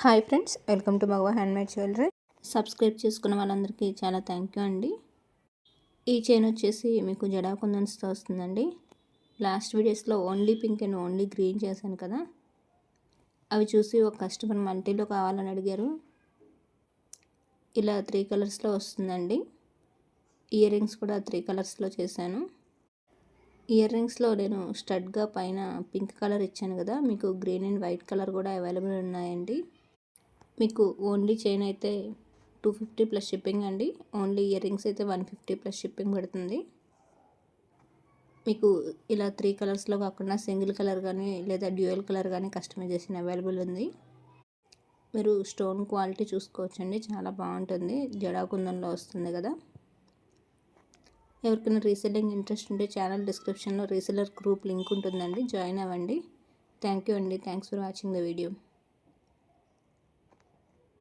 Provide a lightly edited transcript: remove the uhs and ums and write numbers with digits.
Hi friends, welcome to Magava handmade jewellery. Subscribe చేసుకున్న వాళ్ళందరికీ చాలా థ్యాంక్ యూ అండి. ఈ చైన్ వచ్చేసి మీకు జడా కుందన్స్తో వస్తుందండి. లాస్ట్ వీడియోస్లో only pink and only green చేశాను కదా, అవి చూసి ఒక కస్టమర్ మల్టీలో కావాలని అడిగారు. ఇలా 3 కలర్స్లో వస్తుందండి. ఇయర్ రింగ్స్ కూడా 3 కలర్స్లో చేశాను. ఇయర్ రింగ్స్లో నేను స్టడ్గా పైన పింక్ కలర్ ఇచ్చాను కదా, మీకు గ్రీన్ అండ్ వైట్ కలర్ కూడా అవైలబుల్ ఉన్నాయండి. మీకు ఓన్లీ చైన్ అయితే 250 ప్లస్ షిప్పింగ్ అండి. ఓన్లీ ఇయర్ రింగ్స్ అయితే 150 ప్లస్ షిప్పింగ్ పడుతుంది. మీకు ఇలా 3 కలర్స్లో కాకుండా సింగిల్ కలర్ కానీ లేదా డ్యూయల్ కలర్ కానీ కస్టమైజేషన్ అవైలబుల్ ఉంది. మీరు స్టోన్ క్వాలిటీ చూసుకోవచ్చండి, చాలా బాగుంటుంది. జడా కుందన్లో వస్తుంది కదా. ఎవరికైనా రీసెల్లింగ్ ఇంట్రెస్ట్ ఉంటే ఛానల్ డిస్క్రిప్షన్లో రీసెల్లర్ గ్రూప్ లింక్ ఉంటుందండి, జాయిన్ అవ్వండి. థ్యాంక్ యూ అండి. Thanks for watching the video.